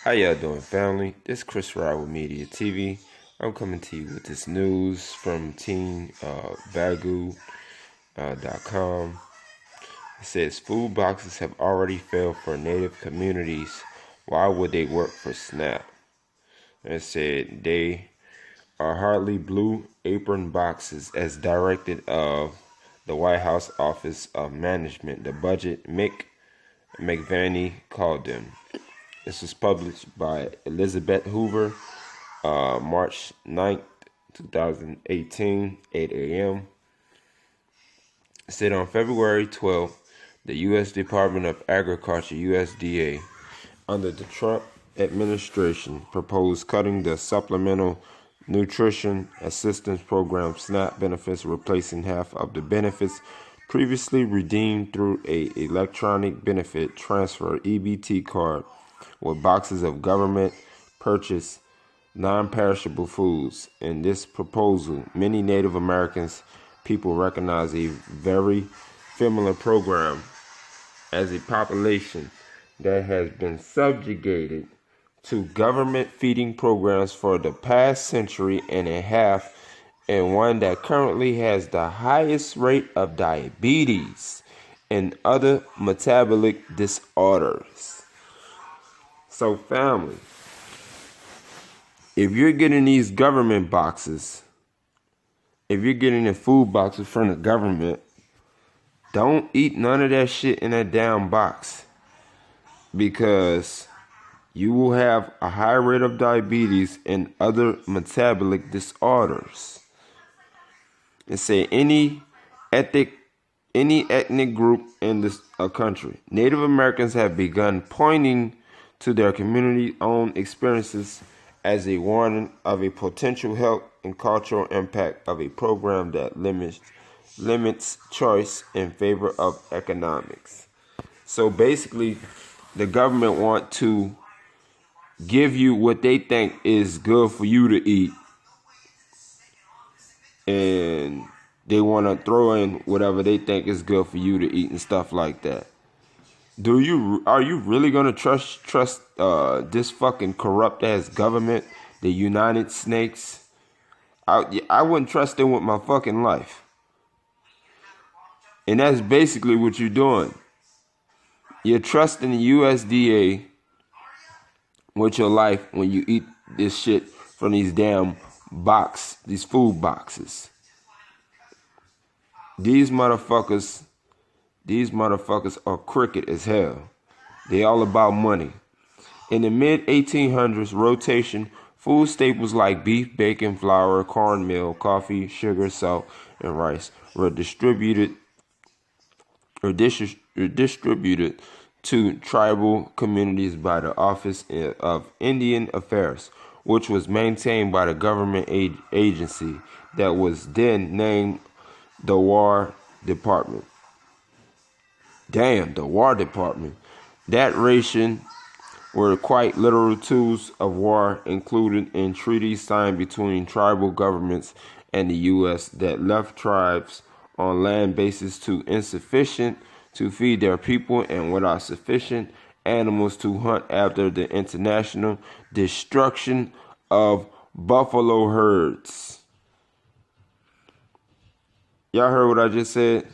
How y'all doing, family? This is Chris Ride with Media TV. I'm coming to you with this news from Team Bagu.com. It says food boxes have already failed for Native communities. Why would they work for SNAP? It said they are hardly blue apron boxes as directed of the White House Office of Management. The budget McVaney called them. This was published by Elizabeth Hoover, March 9th, 2018, 8 a.m. It said on February 12th, the U.S. Department of Agriculture, USDA, under the Trump administration, proposed cutting the Supplemental Nutrition Assistance Program SNAP benefits, replacing half of the benefits previously redeemed through a electronic benefit transfer EBT card with boxes of government purchased non-perishable foods. In this proposal, many Native Americans people recognize a very familiar program as a population that has been subjugated to government feeding programs for the past century and a half, and one that currently has the highest rate of diabetes and other metabolic disorders. So, family, if you're getting these government boxes, if you're getting the food boxes from the government, don't eat none of that shit in that damn box, because you will have a high rate of diabetes and other metabolic disorders. It say any ethnic group in this country, Native Americans have begun pointing to their community-own experiences as a warning of a potential health and cultural impact of a program that limits choice in favor of economics. So basically, the government want to give you what they think is good for you to eat, and they want to throw in whatever they think is good for you to eat and stuff like that. Are you really gonna trust this fucking corrupt ass government, the United Snakes? I wouldn't trust them with my fucking life. And that's basically what you're doing. You're trusting the USDA with your life when you eat this shit from these damn these food boxes. These motherfuckers are crooked as hell. They all about money. In the mid-1800s, rotation food staples like beef, bacon, flour, cornmeal, coffee, sugar, salt, and rice were distributed to tribal communities by the Office of Indian Affairs, which was maintained by the government agency that was then named the War Department. Damn, the War Department. That ration were quite literal tools of war included in treaties signed between tribal governments and the U.S. that left tribes on land bases too insufficient to feed their people and without sufficient animals to hunt after the international destruction of buffalo herds. Y'all heard what I just said?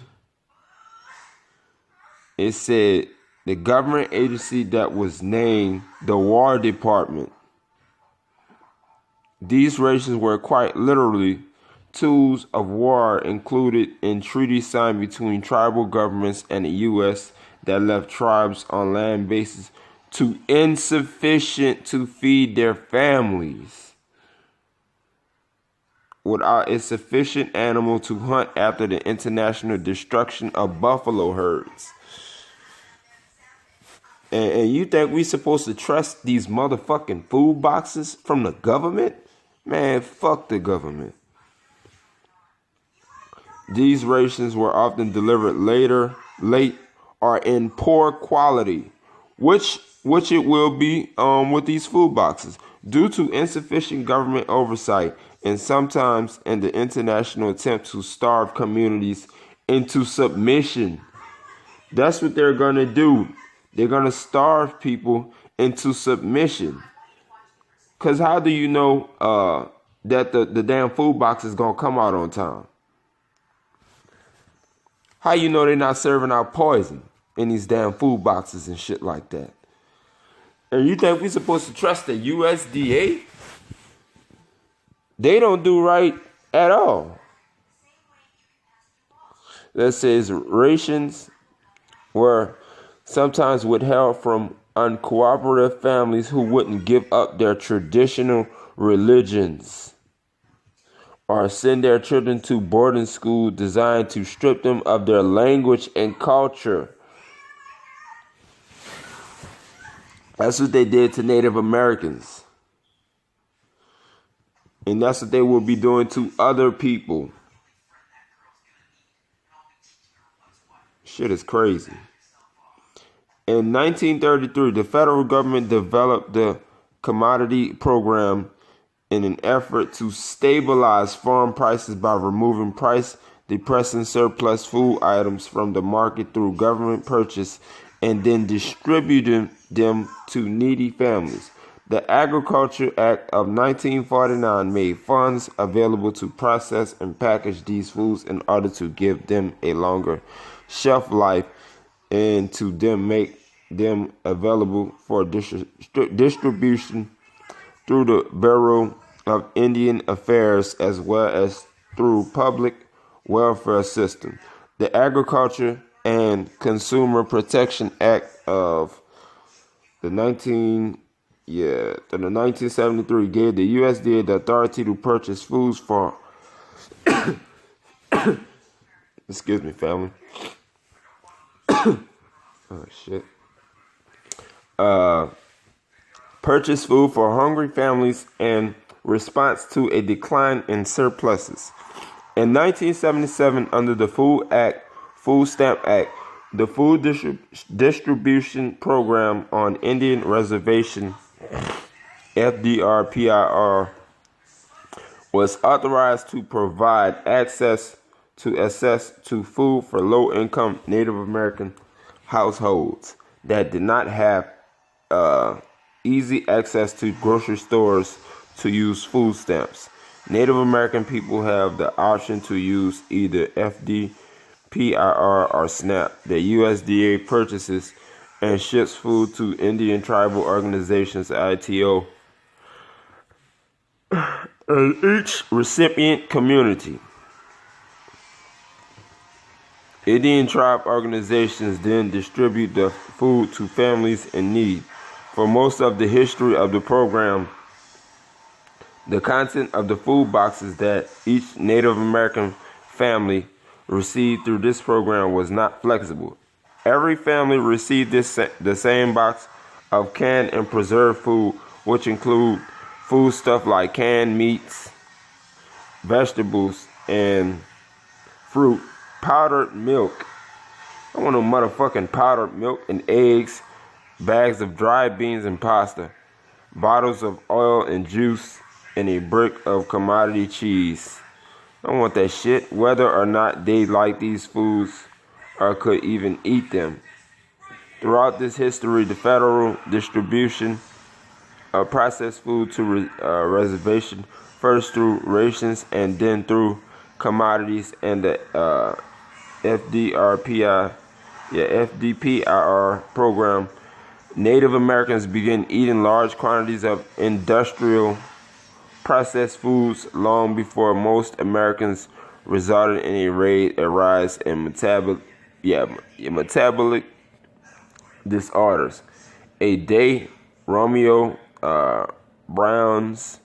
It said the government agency that was named the War Department. These rations were quite literally tools of war included in treaties signed between tribal governments and the U.S. that left tribes on land bases too insufficient to feed their families without a sufficient animal to hunt after the international destruction of buffalo herds. And you think we supposed to trust these motherfucking food boxes from the government? Man, fuck the government. These rations were often delivered late, or in poor quality, which it will be with these food boxes, due to insufficient government oversight and sometimes in the international attempt to starve communities into submission. That's what they're going to do. They're going to starve people into submission. Because how do you know that the damn food box is going to come out on time? How you know they're not serving out poison in these damn food boxes and shit like that? And you think we're supposed to trust the USDA? They don't do right at all. That says rations were sometimes withheld from uncooperative families who wouldn't give up their traditional religions or send their children to boarding school designed to strip them of their language and culture. That's what they did to Native Americans. And that's what they will be doing to other people. Shit is crazy. In 1933, the federal government developed the commodity program in an effort to stabilize farm prices by removing price-depressing surplus food items from the market through government purchase and then distributing them to needy families. The Agriculture Act of 1949 made funds available to process and package these foods in order to give them a longer shelf life and to them make them available for distribution through the Bureau of Indian Affairs as well as through public welfare system. The Agriculture and Consumer Protection Act of the 1973 gave the USDA the authority to purchase foods for excuse me, family. Oh shit. Purchase food for hungry families in response to a decline in surpluses. In 1977, under the Food Stamp Act, the Food Distribution Program on Indian Reservation, FDRPIR, was authorized to provide access to food for low-income Native American households that did not have easy access to grocery stores to use food stamps. Native American people have the option to use either FDPIR or SNAP. The USDA purchases and ships food to Indian tribal organizations, ITO, and each recipient community. Indian tribe organizations then distribute the food to families in need. For most of the history of the program, the content of the food boxes that each Native American family received through this program was not flexible. Every family received the same box of canned and preserved food, which include food stuff like canned meats, vegetables, and fruit, powdered milk. I want no motherfucking powdered milk and eggs, bags of dried beans and pasta, bottles of oil and juice, and a brick of commodity cheese. I want that shit, whether or not they like these foods or could even eat them. Throughout this history, the federal distribution of processed food to reservation, first through rations and then through commodities, and the FDPIR program, Native Americans began eating large quantities of industrial processed foods long before most Americans, resulted in a rise in metabolic disorders. A day, Romeo Browns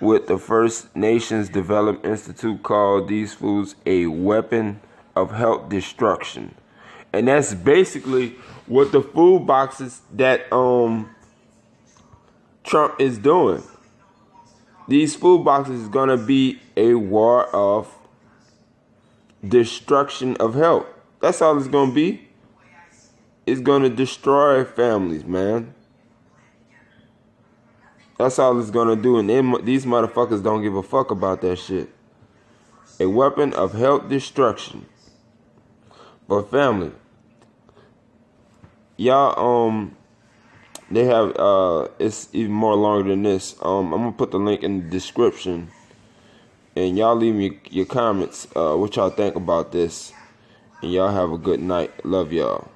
with the First Nations Development Institute called these foods a weapon of health destruction. And that's basically what the food boxes that Trump is doing. These food boxes is going to be a war of destruction of health. That's all it's going to be. It's going to destroy families, man. That's all it's going to do. And these motherfuckers don't give a fuck about that shit. A weapon of health destruction. But family, y'all They have it's even more longer than this. I'm gonna put the link in the description, and y'all leave me your comments what y'all think about this, and y'all have a good night. Love y'all.